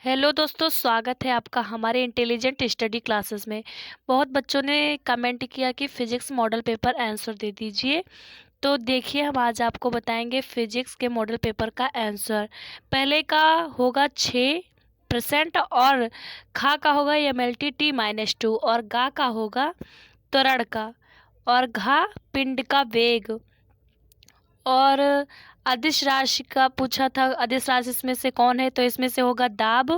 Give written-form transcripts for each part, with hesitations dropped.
Hello दोस्तों, स्वागत है आपका हमारे इंटेलिजेंट स्टडी क्लासेस में। बहुत बच्चों ने कमेंट किया कि फिजिक्स मॉडल पेपर आंसर दे दीजिए। तो देखिए, हम आज आपको बताएंगे फिजिक्स के मॉडल पेपर का आंसर। पहले का होगा 6% और खा का होगा -t-2 और गा का होगा त्वरण का और घा पिंड का वेग और अदिश राशि का पूछा था। अदिश राशि इसमें से कौन है? तो इसमें से होगा दाब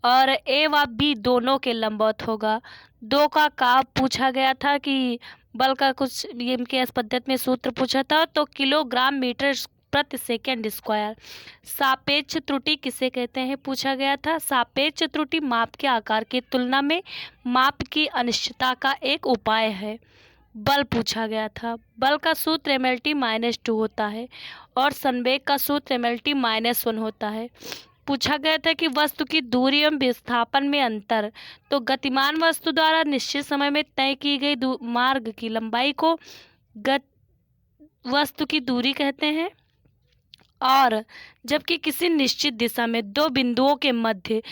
और ए व बी दोनों के लंबवत होगा। दो का काब पूछा गया था कि बल का कुछ ये इनके इस पद्धति में सूत्र पूछा था, तो किलोग्राम मीटर प्रति सेकंड स्क्वायर। सापेक्ष त्रुटि किसे कहते हैं पूछा गया था। सापेक्ष त्रुटि माप के आकार की तुलना में माप की अनिश्चितता का एक उपाय है। बल पूछा गया था। बल का सूत्र mlt-2 होता है और संवेग का सूत्र mlt-1 होता है। पूछा गया था कि वस्तु की दूरी एवं विस्थापन में अंतर। तो गतिमान वस्तु द्वारा निश्चित समय में तय की गई मार्ग की लंबाई को वस्तु की दूरी कहते हैं और जबकि किसी निश्चित दिशा में दो बिंदुओं के मध्य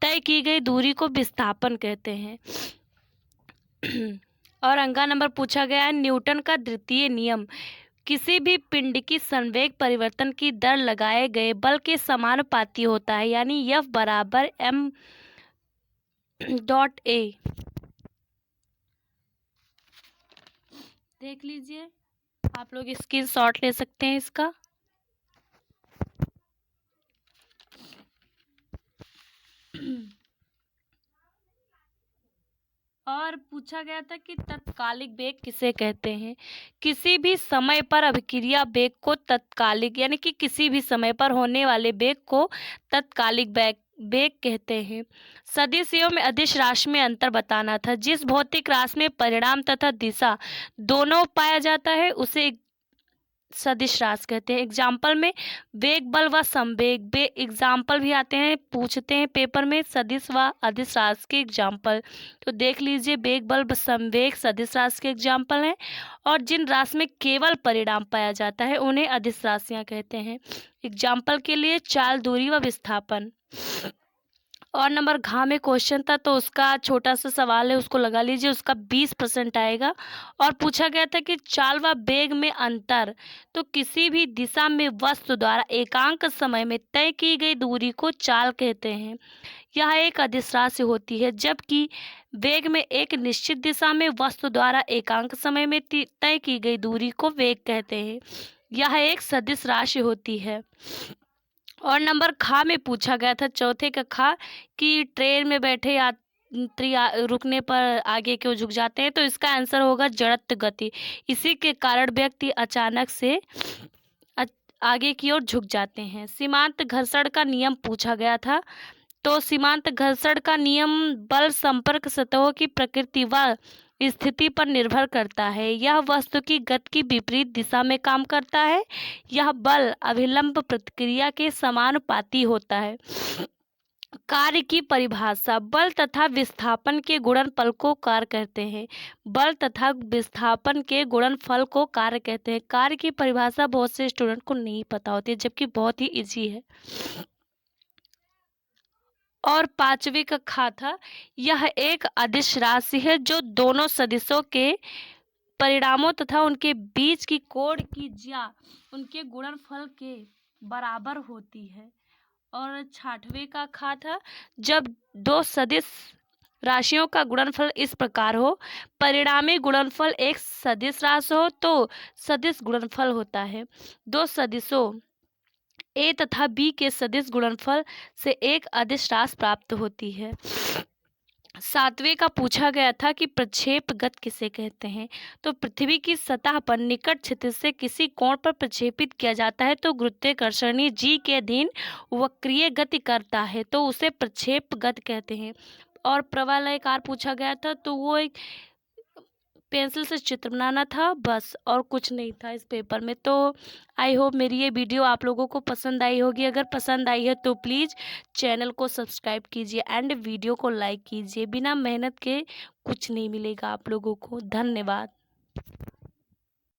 तय की गई दूरी को विस्थापन कहते हैं। और अंगा नंबर पूछा गया है, न्यूटन का द्वितीय नियम किसी भी पिंड की संवेग परिवर्तन की दर लगाए गए बल के समानुपाती होता है, यानी F बराबर m.a। देख लीजिए, आप लोग स्क्रीनशॉट ले सकते हैं इसका। और पूछा गया था कि तत्कालिक वेग किसे कहते हैं। किसी भी समय पर अभिक्रिया वेग को तत्कालिक, यानी कि किसी भी समय पर होने वाले वेग को तत्कालिक वेग कहते हैं। सदिश एवं अदिश राशि में अंतर बताना था। जिस भौतिक राशि में परिमाण तथा दिशा दोनों पाया जाता है उसे सदिश राशि कहते हैं। एग्जाम्पल में वेग, बल व संवेग एग्जाम्पल भी आते हैं, पूछते हैं पेपर में सदिश व अदिश राशि के एग्जाम्पल। तो देख लीजिए, वेग, बल, संवेग सदिश राशि के एग्जाम्पल हैं और जिन राशि में केवल परिमाण पाया जाता है उन्हें अदिश राशियां कहते हैं। एग्जाम्पल के लिए चाल, दूरी व विस्थापन। और नंबर घ में क्वेश्चन था, तो उसका छोटा सा सवाल है, उसको लगा लीजिए, उसका 20% आएगा। और पूछा गया था कि चाल व वेग में अंतर। तो किसी भी दिशा में वस्तु द्वारा एकांक समय में तय की गई दूरी को चाल कहते हैं। यह एक अदिश राशि होती है, जबकि वेग में एक निश्चित दिशा में वस्तु द्वारा एकांक समय में तय की गई दूरी को वेग कहते हैं। यह एक सदिश राशि होती है। और नंबर खा में पूछा गया था, चौथे का खा, कि ट्रेन में बैठे यात्री रुकने पर आगे क्यों झुक जाते हैं। तो इसका आंसर होगा जड़त्व गति। इसी के कारण व्यक्ति अचानक से आगे की ओर झुक जाते हैं। सीमांत घर्षण का नियम पूछा गया था। तो सीमांत घर्षण का नियम बल संपर्क सतहों की प्रकृति व स्थिति पर निर्भर करता है। यह वस्तु की गति की विपरीत दिशा में काम करता है। यह बल अभिलंब प्रतिक्रिया के समानुपाती होता है। कार्य की परिभाषा, बल तथा विस्थापन के गुणनफल को कार्य कहते हैं। बल तथा विस्थापन के गुणनफल को कार्य कहते हैं। कार्य की परिभाषा बहुत से स्टूडेंट को नहीं पता होती है, जबकि बहुत ही इजी है। और पांचवी का खा था, यह एक अदिश राशि है जो दोनों सदिशों के परिणामों तथा उनके बीच की कोण की ज्या उनके गुणनफल के बराबर होती है। और छठवें का खा था, जब दो सदिश राशियों का गुणनफल इस प्रकार हो, परिणामी गुणनफल एक सदिश राशि हो तो सदिश गुणनफल होता है। दो सदिशों ए तथा बी के सदिश गुणनफल से एक अदिश राशि प्राप्त होती है। सातवें का पूछा गया था कि प्रक्षेपगत किसे कहते हैं। तो पृथ्वी की सतह पर निकट क्षेत्र से किसी कोण पर प्रक्षेपित किया जाता है तो गुरुत्वाकर्षणीय जी के अधीन वक्रीय गति करता है, तो उसे प्रक्षेपगत कहते हैं। और प्रवलयकार पूछा गया था, तो वो एक पेंसिल से चित्र बनाना था बस, और कुछ नहीं था इस पेपर में। तो आई होप मेरी ये वीडियो आप लोगों को पसंद आई होगी। अगर पसंद आई है तो प्लीज़ चैनल को सब्सक्राइब कीजिए एंड वीडियो को लाइक कीजिए। बिना मेहनत के कुछ नहीं मिलेगा आप लोगों को। धन्यवाद।